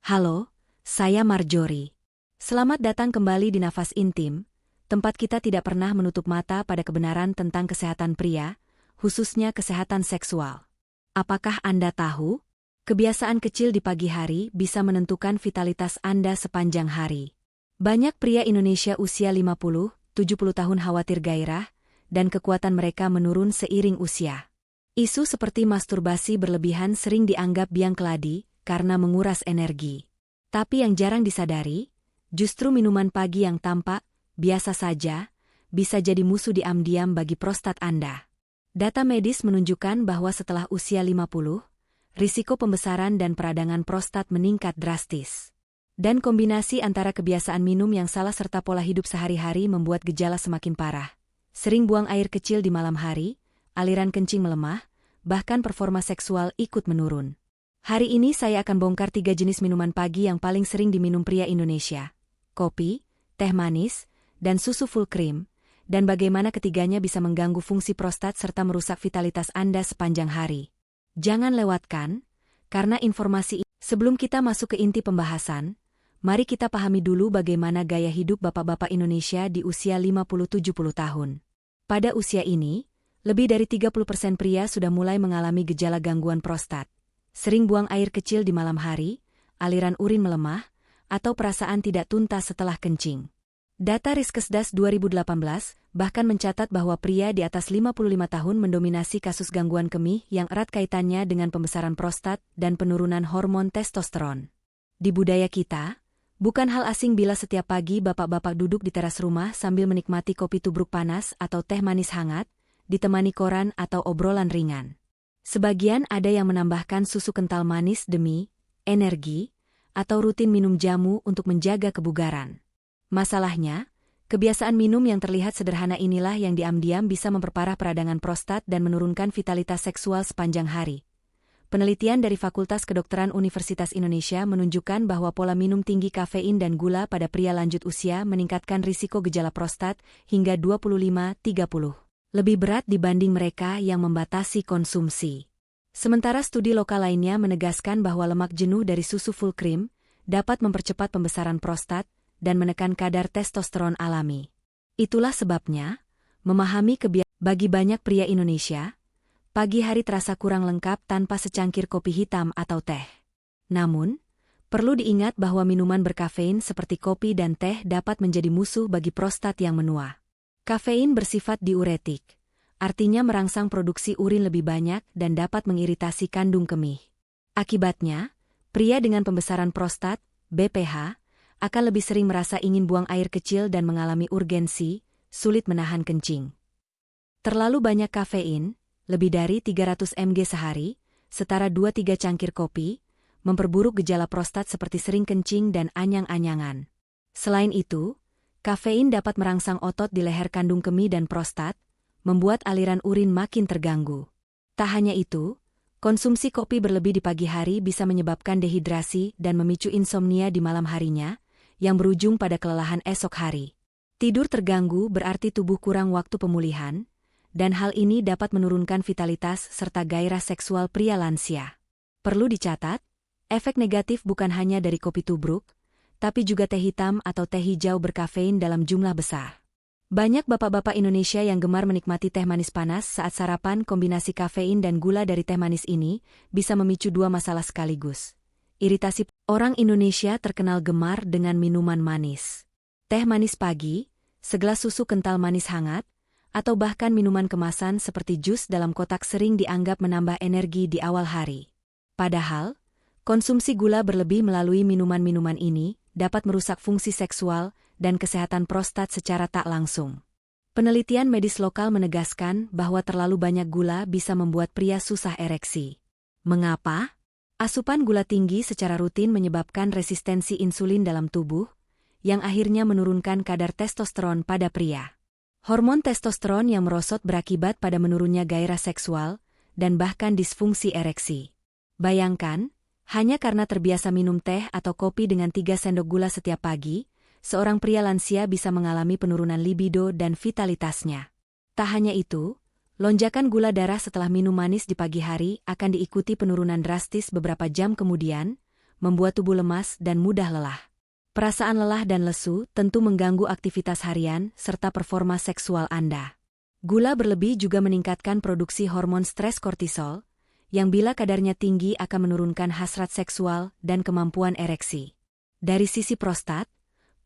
Halo, saya Marjorie. Selamat datang kembali di Nafas Intim, tempat kita tidak pernah menutup mata pada kebenaran tentang kesehatan pria, khususnya kesehatan seksual. Apakah Anda tahu? Kebiasaan kecil di pagi hari bisa menentukan vitalitas Anda sepanjang hari. Banyak pria Indonesia usia 50-70 tahun khawatir gairah, dan kekuatan mereka menurun seiring usia. Isu seperti masturbasi berlebihan sering dianggap biang keladi karena menguras energi. Tapi yang jarang disadari, justru minuman pagi yang tampak biasa saja bisa jadi musuh diam-diam bagi prostat Anda. Data medis menunjukkan bahwa setelah usia 50, risiko pembesaran dan peradangan prostat meningkat drastis. Dan kombinasi antara kebiasaan minum yang salah serta pola hidup sehari-hari membuat gejala semakin parah. Sering buang air kecil di malam hari, aliran kencing melemah, bahkan performa seksual ikut menurun. Hari ini saya akan bongkar 3 jenis minuman pagi yang paling sering diminum pria Indonesia. Kopi, teh manis, dan susu full cream, dan bagaimana ketiganya bisa mengganggu fungsi prostat serta merusak vitalitas Anda sepanjang hari. Jangan lewatkan, karena informasi ini. Sebelum kita masuk ke inti pembahasan, mari kita pahami dulu bagaimana gaya hidup bapak-bapak Indonesia di usia 50-70 tahun. Pada usia ini, lebih dari 30% pria sudah mulai mengalami gejala gangguan prostat. Sering buang air kecil di malam hari, aliran urin melemah, atau perasaan tidak tuntas setelah kencing. Data Riskesdas 2018 bahkan mencatat bahwa pria di atas 55 tahun mendominasi kasus gangguan kemih yang erat kaitannya dengan pembesaran prostat dan penurunan hormon testosteron. Di budaya kita, bukan hal asing bila setiap pagi bapak-bapak duduk di teras rumah sambil menikmati kopi tubruk panas atau teh manis hangat, ditemani koran atau obrolan ringan. Sebagian ada yang menambahkan susu kental manis demi energi, atau rutin minum jamu untuk menjaga kebugaran. Masalahnya, kebiasaan minum yang terlihat sederhana inilah yang diam-diam bisa memperparah peradangan prostat dan menurunkan vitalitas seksual sepanjang hari. Penelitian dari Fakultas Kedokteran Universitas Indonesia menunjukkan bahwa pola minum tinggi kafein dan gula pada pria lanjut usia meningkatkan risiko gejala prostat hingga 25-30. Lebih berat dibanding mereka yang membatasi konsumsi. Sementara studi lokal lainnya menegaskan bahwa lemak jenuh dari susu full cream dapat mempercepat pembesaran prostat dan menekan kadar testosteron alami. Itulah sebabnya, memahami bagi banyak pria Indonesia, pagi hari terasa kurang lengkap tanpa secangkir kopi hitam atau teh. Namun, perlu diingat bahwa minuman berkafein seperti kopi dan teh dapat menjadi musuh bagi prostat yang menua. Kafein bersifat diuretik, artinya merangsang produksi urin lebih banyak dan dapat mengiritasi kandung kemih. Akibatnya, pria dengan pembesaran prostat, BPH, akan lebih sering merasa ingin buang air kecil dan mengalami urgensi, sulit menahan kencing. Terlalu banyak kafein, lebih dari 300 mg sehari, setara 2-3 cangkir kopi, memperburuk gejala prostat seperti sering kencing dan anyang-anyangan. Selain itu, kafein dapat merangsang otot di leher kandung kemih dan prostat, membuat aliran urin makin terganggu. Tak hanya itu, konsumsi kopi berlebih di pagi hari bisa menyebabkan dehidrasi dan memicu insomnia di malam harinya, yang berujung pada kelelahan esok hari. Tidur terganggu berarti tubuh kurang waktu pemulihan, dan hal ini dapat menurunkan vitalitas serta gairah seksual pria lansia. Perlu dicatat, efek negatif bukan hanya dari kopi tubruk, tapi juga teh hitam atau teh hijau berkafein dalam jumlah besar. Banyak bapak-bapak Indonesia yang gemar menikmati teh manis panas saat sarapan. Kombinasi kafein dan gula dari teh manis ini bisa memicu 2 masalah sekaligus. Iritasi. Orang Indonesia terkenal gemar dengan minuman manis. Teh manis pagi, segelas susu kental manis hangat, atau bahkan minuman kemasan seperti jus dalam kotak sering dianggap menambah energi di awal hari. Padahal, konsumsi gula berlebih melalui minuman-minuman ini dapat merusak fungsi seksual dan kesehatan prostat secara tak langsung. Penelitian medis lokal menegaskan bahwa terlalu banyak gula bisa membuat pria susah ereksi. Mengapa? Asupan gula tinggi secara rutin menyebabkan resistensi insulin dalam tubuh, yang akhirnya menurunkan kadar testosteron pada pria. Hormon testosteron yang merosot berakibat pada menurunnya gairah seksual dan bahkan disfungsi ereksi. Bayangkan, hanya karena terbiasa minum teh atau kopi dengan 3 sendok gula setiap pagi, seorang pria lansia bisa mengalami penurunan libido dan vitalitasnya. Tak hanya itu, lonjakan gula darah setelah minum manis di pagi hari akan diikuti penurunan drastis beberapa jam kemudian, membuat tubuh lemas dan mudah lelah. Perasaan lelah dan lesu tentu mengganggu aktivitas harian serta performa seksual Anda. Gula berlebih juga meningkatkan produksi hormon stres kortisol, yang bila kadarnya tinggi akan menurunkan hasrat seksual dan kemampuan ereksi. Dari sisi prostat,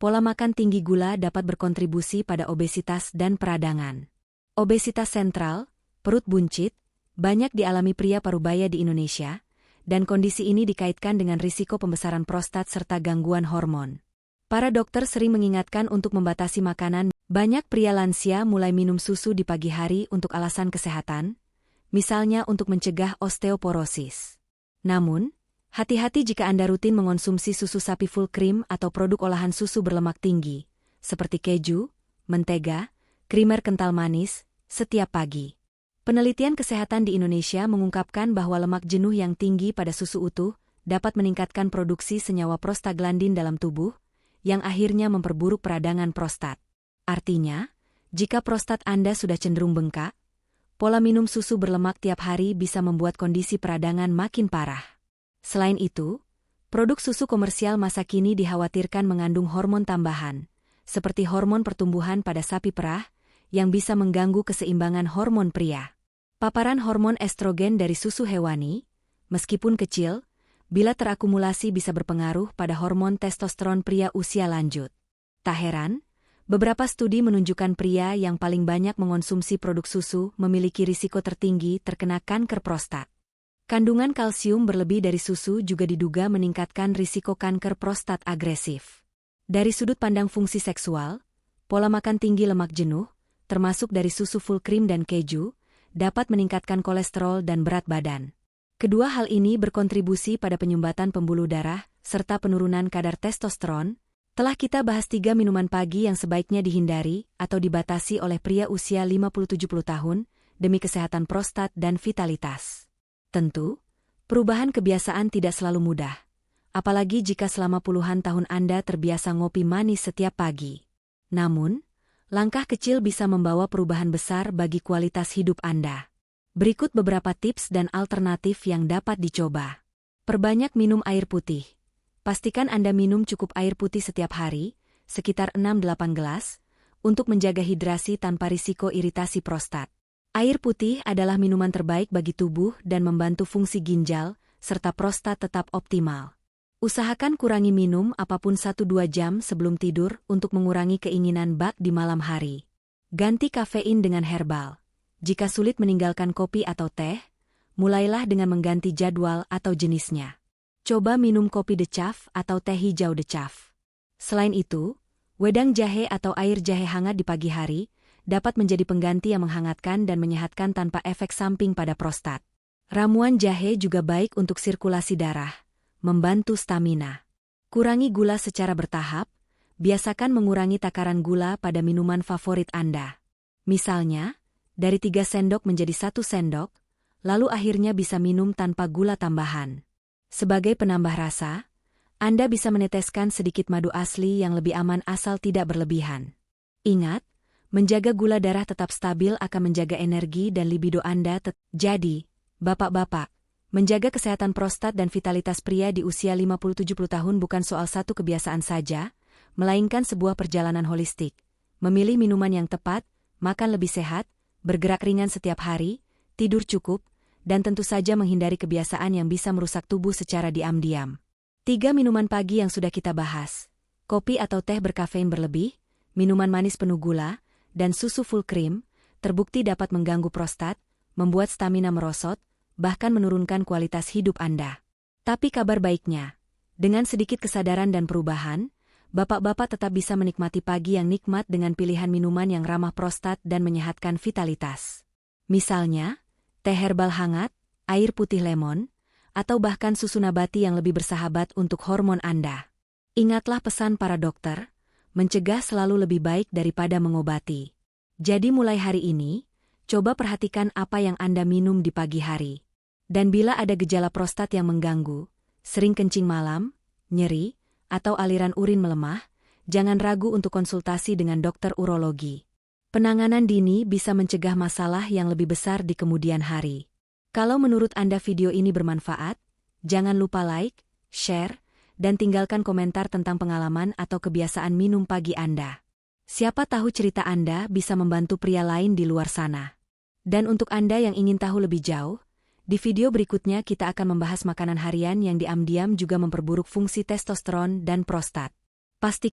pola makan tinggi gula dapat berkontribusi pada obesitas dan peradangan. Obesitas sentral, perut buncit, banyak dialami pria parubaya di Indonesia, dan kondisi ini dikaitkan dengan risiko pembesaran prostat serta gangguan hormon. Para dokter sering mengingatkan untuk membatasi makanan. Banyak pria lansia mulai minum susu di pagi hari untuk alasan kesehatan, misalnya untuk mencegah osteoporosis. Namun, hati-hati jika Anda rutin mengonsumsi susu sapi full cream atau produk olahan susu berlemak tinggi, seperti keju, mentega, krimer kental manis, setiap pagi. Penelitian kesehatan di Indonesia mengungkapkan bahwa lemak jenuh yang tinggi pada susu utuh dapat meningkatkan produksi senyawa prostaglandin dalam tubuh, yang akhirnya memperburuk peradangan prostat. Artinya, jika prostat Anda sudah cenderung bengkak, pola minum susu berlemak tiap hari bisa membuat kondisi peradangan makin parah. Selain itu, produk susu komersial masa kini dikhawatirkan mengandung hormon tambahan, seperti hormon pertumbuhan pada sapi perah, yang bisa mengganggu keseimbangan hormon pria. Paparan hormon estrogen dari susu hewani, meskipun kecil, bila terakumulasi bisa berpengaruh pada hormon testosteron pria usia lanjut. Tak heran, beberapa studi menunjukkan pria yang paling banyak mengonsumsi produk susu memiliki risiko tertinggi terkena kanker prostat. Kandungan kalsium berlebih dari susu juga diduga meningkatkan risiko kanker prostat agresif. Dari sudut pandang fungsi seksual, pola makan tinggi lemak jenuh, termasuk dari susu full cream dan keju, dapat meningkatkan kolesterol dan berat badan. Kedua hal ini berkontribusi pada penyumbatan pembuluh darah, serta penurunan kadar testosteron. Telah kita bahas 3 minuman pagi yang sebaiknya dihindari atau dibatasi oleh pria usia 50-70 tahun, demi kesehatan prostat dan vitalitas. Tentu, perubahan kebiasaan tidak selalu mudah, apalagi jika selama puluhan tahun Anda terbiasa ngopi manis setiap pagi. Namun, langkah kecil bisa membawa perubahan besar bagi kualitas hidup Anda. Berikut beberapa tips dan alternatif yang dapat dicoba. Perbanyak minum air putih. Pastikan Anda minum cukup air putih setiap hari, sekitar 6-8 gelas, untuk menjaga hidrasi tanpa risiko iritasi prostat. Air putih adalah minuman terbaik bagi tubuh dan membantu fungsi ginjal, serta prostat tetap optimal. Usahakan kurangi minum apapun 1-2 jam sebelum tidur untuk mengurangi keinginan bak di malam hari. Ganti kafein dengan herbal. Jika sulit meninggalkan kopi atau teh, mulailah dengan mengganti jadwal atau jenisnya. Coba minum kopi decaf atau teh hijau decaf. Selain itu, wedang jahe atau air jahe hangat di pagi hari dapat menjadi pengganti yang menghangatkan dan menyehatkan tanpa efek samping pada prostat. Ramuan jahe juga baik untuk sirkulasi darah, membantu stamina. Kurangi gula secara bertahap, biasakan mengurangi takaran gula pada minuman favorit Anda. Misalnya, dari 3 sendok menjadi 1 sendok, lalu akhirnya bisa minum tanpa gula tambahan. Sebagai penambah rasa, Anda bisa meneteskan sedikit madu asli yang lebih aman asal tidak berlebihan. Ingat, menjaga gula darah tetap stabil akan menjaga energi dan libido Anda. Jadi, bapak-bapak, menjaga kesehatan prostat dan vitalitas pria di usia 50-70 tahun bukan soal satu kebiasaan saja, melainkan sebuah perjalanan holistik. Memilih minuman yang tepat, makan lebih sehat, bergerak ringan setiap hari, tidur cukup, dan tentu saja menghindari kebiasaan yang bisa merusak tubuh secara diam-diam. 3 minuman pagi yang sudah kita bahas: kopi atau teh berkafein berlebih, minuman manis penuh gula, dan susu full cream, terbukti dapat mengganggu prostat, membuat stamina merosot, bahkan menurunkan kualitas hidup Anda. Tapi kabar baiknya, dengan sedikit kesadaran dan perubahan, bapak-bapak tetap bisa menikmati pagi yang nikmat dengan pilihan minuman yang ramah prostat dan menyehatkan vitalitas. Misalnya, teh herbal hangat, air putih lemon, atau bahkan susu nabati yang lebih bersahabat untuk hormon Anda. Ingatlah pesan para dokter, mencegah selalu lebih baik daripada mengobati. Jadi mulai hari ini, coba perhatikan apa yang Anda minum di pagi hari. Dan bila ada gejala prostat yang mengganggu, sering kencing malam, nyeri, atau aliran urin melemah, jangan ragu untuk konsultasi dengan dokter urologi. Penanganan dini bisa mencegah masalah yang lebih besar di kemudian hari. Kalau menurut Anda video ini bermanfaat, jangan lupa like, share, dan tinggalkan komentar tentang pengalaman atau kebiasaan minum pagi Anda. Siapa tahu cerita Anda bisa membantu pria lain di luar sana. Dan untuk Anda yang ingin tahu lebih jauh, di video berikutnya kita akan membahas makanan harian yang diam-diam juga memperburuk fungsi testosteron dan prostat. Pastikan